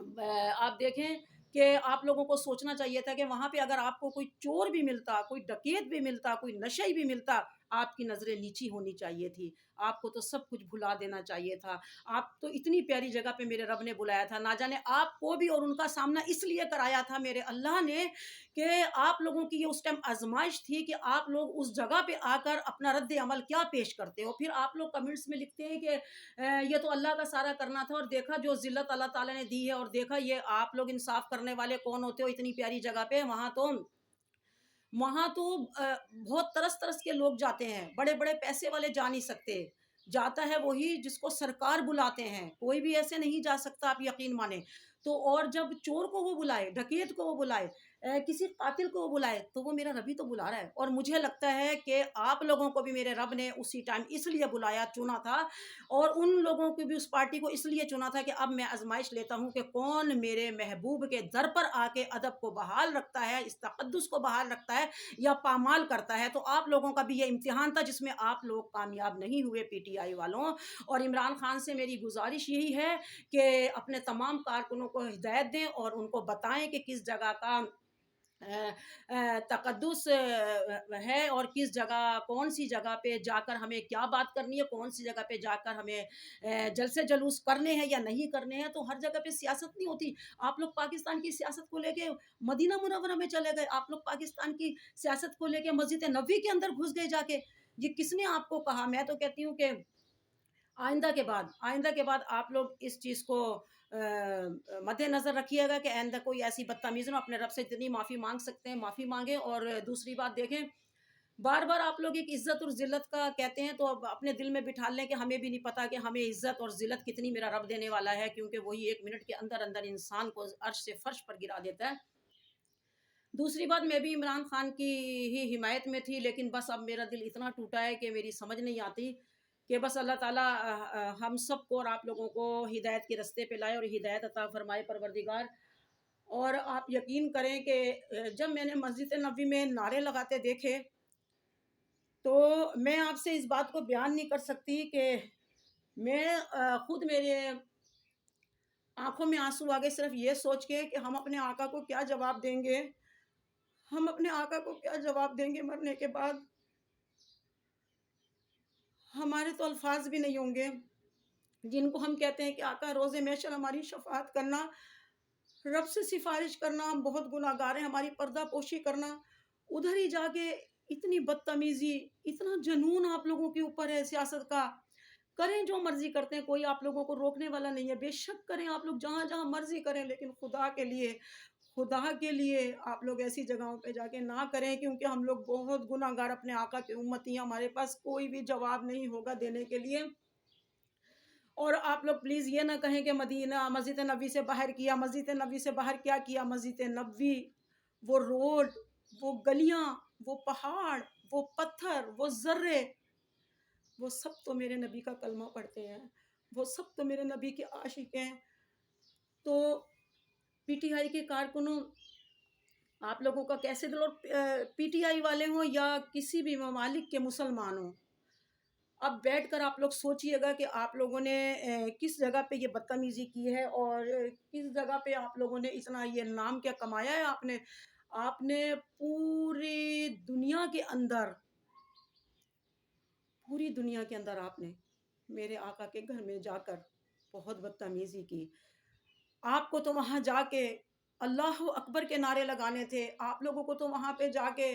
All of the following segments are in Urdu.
آپ دیکھیں کہ آپ لوگوں کو سوچنا چاہیے تھا کہ وہاں پہ اگر آپ کو کوئی چور بھی ملتا، کوئی ڈکیت بھی ملتا، کوئی نشئی بھی ملتا، آپ کی نظریں نیچی ہونی چاہیے تھی، آپ کو تو سب کچھ بھلا دینا چاہیے تھا۔ آپ تو اتنی پیاری جگہ پہ میرے رب نے بلایا تھا، نہ جانے آپ کو بھی اور ان کا سامنا اس لیے کرایا تھا میرے اللہ نے کہ آپ لوگوں کی یہ اس ٹائم آزمائش تھی کہ آپ لوگ اس جگہ پہ آ کر اپنا رد عمل کیا پیش کرتے ہو۔ پھر آپ لوگ کمنٹس میں لکھتے ہیں کہ یہ تو اللہ کا سارا کرنا تھا، اور دیکھا جو ذلت اللہ تعالیٰ نے دی ہے، اور دیکھا یہ آپ لوگ انصاف کرنے والے کون ہوتے ہو اتنی پیاری جگہ پہ۔ وہاں تو بہت طرح طرح کے لوگ جاتے ہیں، بڑے بڑے پیسے والے جا نہیں سکتے، جاتا ہے وہی جس کو سرکار بلاتے ہیں، کوئی بھی ایسے نہیں جا سکتا، آپ یقین مانیں تو۔ اور جب چور کو وہ بلائے، ڈکیت کو وہ بلائے، کسی قاتل کو وہ بلائے، تو وہ میرا رب ہی تو بلا رہا ہے۔ اور مجھے لگتا ہے کہ آپ لوگوں کو بھی میرے رب نے اسی ٹائم اس لیے بلایا، چنا تھا، اور ان لوگوں کو بھی اس پارٹی کو اس لیے چنا تھا کہ اب میں آزمائش لیتا ہوں کہ کون میرے محبوب کے در پر آ کے ادب کو بحال رکھتا ہے، اس تقدس کو بحال رکھتا ہے یا پامال کرتا ہے۔ تو آپ لوگوں کا بھی یہ امتحان تھا جس میں آپ لوگ کامیاب نہیں ہوئے پی ٹی آئی والوں۔ اور عمران خان سے میری گزارش یہی ہے کہ اپنے تمام کارکنوں کو ہدایت دیں اور ان کو بتائیں کہ کس جگہ کا تقدس ہے، اور کس جگہ، کون سی جگہ پہ جا کر ہمیں کیا بات کرنی ہے، کون سی جگہ پہ جا کر ہمیں جلسے جلوس کرنے ہیں یا نہیں کرنے ہیں۔ تو ہر جگہ پہ سیاست نہیں ہوتی۔ آپ لوگ پاکستان کی سیاست کو لے کے مدینہ منورہ میں چلے گئے، آپ لوگ پاکستان کی سیاست کو لے کے مسجد نبوی کے اندر گھس گئے جا کے۔ یہ کس نے آپ کو کہا؟ میں تو کہتی ہوں کہ آئندہ کے بعد آپ لوگ اس چیز کو مد نظر رکھیے گا کہ آئندہ کوئی ایسی بدتمیزی نہ، اپنے رب سے جتنی معافی مانگ سکتے ہیں معافی مانگیں۔ اور دوسری بات دیکھیں، بار بار آپ لوگ ایک عزت اور ذلت کا کہتے ہیں، تو اب اپنے دل میں بٹھا لیں کہ ہمیں بھی نہیں پتا کہ ہمیں عزت اور ذلت کتنی میرا رب دینے والا ہے، کیونکہ وہی 1 منٹ کے اندر اندر انسان کو عرش سے فرش پر گرا دیتا ہے۔ دوسری بات، میں بھی عمران خان کی ہی حمایت میں تھی، لیکن بس اب میرا دل اتنا ٹوٹا ہے کہ میری سمجھ نہیں آتی کہ بس اللہ تعالیٰ ہم سب کو اور آپ لوگوں کو ہدایت کے رستے پہ لائے اور ہدایت عطا فرمائے پروردگار۔ اور آپ یقین کریں کہ جب میں نے مسجد نبوی میں نعرے لگاتے دیکھے تو میں آپ سے اس بات کو بیان نہیں کر سکتی کہ میں خود میرے آنکھوں میں آنسو آ گئے، صرف یہ سوچ کے کہ ہم اپنے آقا کو کیا جواب دیں گے، ہم اپنے آقا کو کیا جواب دیں گے مرنے کے بعد۔ ہمارے تو الفاظ بھی نہیں ہوں گے جن کو ہم کہتے ہیں کہ آقا روز محشر ہماری شفاعت کرنا، رب سے سفارش کرنا، ہم بہت گناہگار ہیں، ہماری پردہ پوشی کرنا، ادھر ہی جا کے اتنی بدتمیزی، اتنا جنون آپ لوگوں کے اوپر ہے سیاست کا۔ کریں جو مرضی کرتے ہیں، کوئی آپ لوگوں کو روکنے والا نہیں ہے، بے شک کریں آپ لوگ جہاں جہاں مرضی کریں، لیکن خدا کے لیے آپ لوگ ایسی جگہوں پہ جا کے نہ کریں، کیونکہ ہم لوگ بہت گناہگار اپنے آقا کے امتی ہیں، ہمارے پاس کوئی بھی جواب نہیں ہوگا دینے کے لیے۔ اور آپ لوگ پلیز یہ نہ کہیں کہ مدینہ مسجد نبوی سے باہر کیا، مسجد نبوی سے باہر کیا کیا؟ مسجد نبوی، وہ روڈ، وہ گلیاں، وہ پہاڑ، وہ پتھر، وہ ذرے، وہ سب تو میرے نبی کا کلمہ پڑھتے ہیں، وہ سب تو میرے نبی کے عاشق ہیں۔ تو پی ٹی آئی کے کارکنوں، آپ لوگوں کا کیسے دل، اور پی ٹی آئی والے ہوں یا کسی بھی ممالک کے مسلمان ہوں، اب بیٹھ کر آپ لوگ سوچئے گا کہ آپ لوگوں نے کس جگہ پہ یہ بدتمیزی کی ہے، اور کس جگہ پہ آپ لوگوں نے اتنا یہ نام کیا کمایا ہے۔ آپ نے پوری دنیا کے اندر آپ نے میرے آقا کے گھر میں جا کر بہت بدتمیزی کی۔ آپ کو تو وہاں جا کے اللہ اکبر کے نعرے لگانے تھے، آپ لوگوں کو تو وہاں پہ جا کے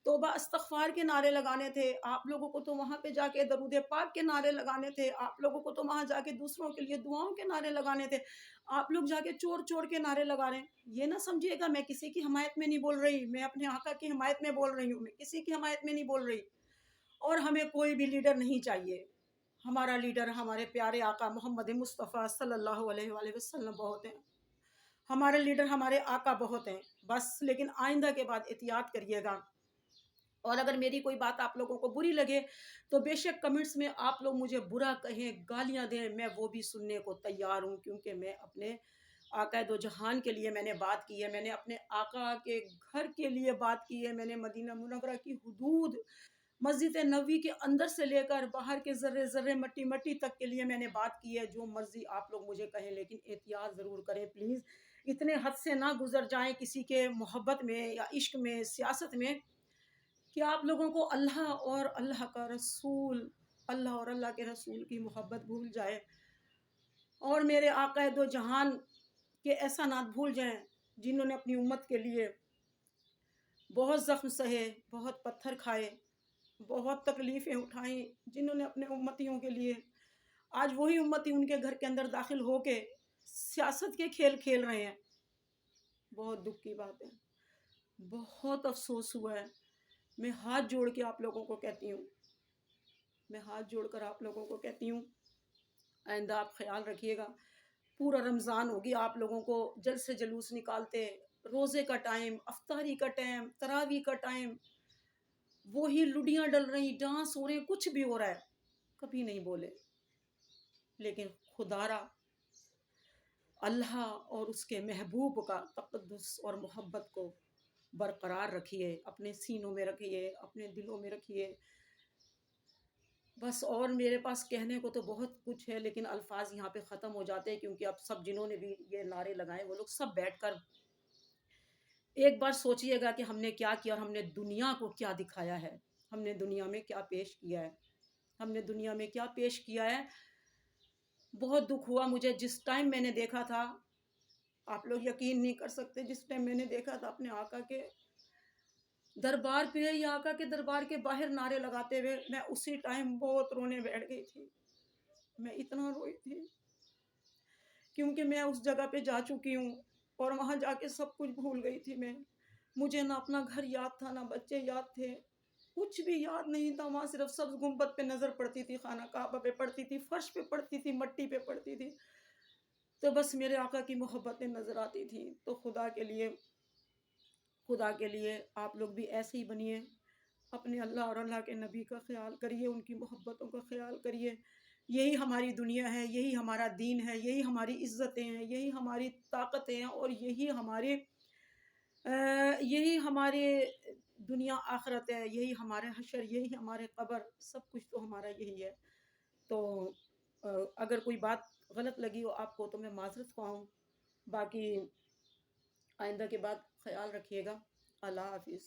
توبہ استغفار کے نعرے لگانے تھے، آپ لوگوں کو تو وہاں پہ جا کے درود پاک کے نعرے لگانے تھے، آپ لوگوں کو تو وہاں جا کے دوسروں کے لیے دعاؤں کے نعرے لگانے تھے۔ آپ لوگ جا کے چور چور کے نعرے لگا رہے ہیں۔ یہ نہ سمجھیے گا میں کسی کی حمایت میں نہیں بول رہی، میں اپنے آقا کی حمایت میں بول رہی ہوں، میں کسی کی حمایت میں نہیں بول رہی۔ اور ہمیں کوئی بھی لیڈر نہیں چاہیے، ہمارا لیڈر ہمارے پیارے آقا محمد مصطفیٰ صلی اللہ علیہ وآلہ وسلم بہت ہیں، ہمارے لیڈر ہمارے آقا بہت ہیں بس۔ لیکن آئندہ کے بعد احتیاط کریے گا، اور اگر میری کوئی بات آپ لوگوں کو بری لگے تو بے شک کمنٹس میں آپ لوگ مجھے برا کہیں، گالیاں دیں، میں وہ بھی سننے کو تیار ہوں، کیونکہ میں اپنے آقا دو جہان کے لیے میں نے بات کی ہے، میں نے اپنے آقا کے گھر کے لیے بات کی ہے، میں نے مدینہ منورہ کی حدود مسجد نبوی کے اندر سے لے کر باہر کے ذرے ذرے مٹی مٹی تک کے لیے میں نے بات کی ہے. جو مرضی آپ لوگ مجھے کہیں لیکن احتیاط ضرور کریں پلیز. اتنے حد سے نہ گزر جائیں کسی کے محبت میں یا عشق میں سیاست میں کہ آپ لوگوں کو اللہ اور اللہ کا رسول اللہ اور اللہ کے رسول کی محبت بھول جائے اور میرے آقا دو جہان کے احسانات بھول جائیں جنہوں نے اپنی امت کے لیے بہت زخم سہے, بہت پتھر کھائے, بہت تکلیفیں اٹھائیں, جنہوں نے اپنے امتیوں کے لیے آج وہی امتی ان کے گھر کے اندر داخل ہو کے سیاست کے کھیل کھیل رہے ہیں. بہت دکھ کی بات ہے, بہت افسوس ہوا ہے. میں ہاتھ جوڑ کے آپ لوگوں کو کہتی ہوں, میں ہاتھ جوڑ کر آپ لوگوں کو کہتی ہوں آئندہ آپ خیال رکھیے گا. پورا رمضان ہوگی آپ لوگوں کو جلد سے جلوس نکالتے, روزے کا ٹائم, افطاری کا ٹائم, تراویح کا ٹائم, وہی لڈیاں ڈل رہی, ڈانس ہو رہے ہیں, کچھ بھی ہو رہا ہے, کبھی نہیں بولے. لیکن خدا را اللہ اور اس کے محبوب کا تقدس اور محبت کو برقرار رکھیے, اپنے سینوں میں رکھیے, اپنے دلوں میں رکھیے. بس اور میرے پاس کہنے کو تو بہت کچھ ہے لیکن الفاظ یہاں پہ ختم ہو جاتے ہیں کیونکہ اب سب جنہوں نے بھی یہ نعرے لگائے وہ لوگ سب بیٹھ کر ایک بار سوچئے گا کہ ہم نے کیا کیا اور ہم نے دنیا کو کیا دکھایا ہے, ہم نے دنیا میں کیا پیش کیا ہے, ہم نے دنیا میں کیا پیش کیا ہے. بہت دکھ ہوا مجھے جس ٹائم میں نے دیکھا تھا, آپ لوگ یقین نہیں کر سکتے, جس ٹائم میں نے دیکھا تھا اپنے آقا کے دربار پہ یا آقا کے دربار کے باہر نعرے لگاتے ہوئے, میں اسی ٹائم بہت رونے بیٹھ گئی تھی. میں اتنا روئی تھی کیونکہ میں اس جگہ پہ جا چکی ہوں اور وہاں جا کے سب کچھ بھول گئی تھی. مجھے نہ اپنا گھر یاد تھا, نہ بچے یاد تھے, کچھ بھی یاد نہیں تھا. وہاں صرف سبز گنبد پہ نظر پڑتی تھی, خانہ کعبہ پہ پڑتی تھی, فرش پہ پڑتی تھی, مٹی پہ پڑتی تھی, تو بس میرے آقا کی محبتیں نظر آتی تھی. تو خدا کے لیے آپ لوگ بھی ایسے ہی بنیے, اپنے اللہ اور اللہ کے نبی کا خیال کریے, ان کی محبتوں کا خیال کریے. یہی ہماری دنیا ہے, یہی ہمارا دین ہے, یہی ہماری عزتیں ہیں, یہی ہماری طاقتیں ہیں, اور یہی ہمارے دنیا آخرت ہے, یہی ہمارے حشر, یہی ہمارے قبر, سب کچھ تو ہمارا یہی ہے. تو اگر کوئی بات غلط لگی ہو آپ کو تو میں معذرت خواہ ہوں. باقی آئندہ کے بعد خیال رکھیے گا. اللہ حافظ.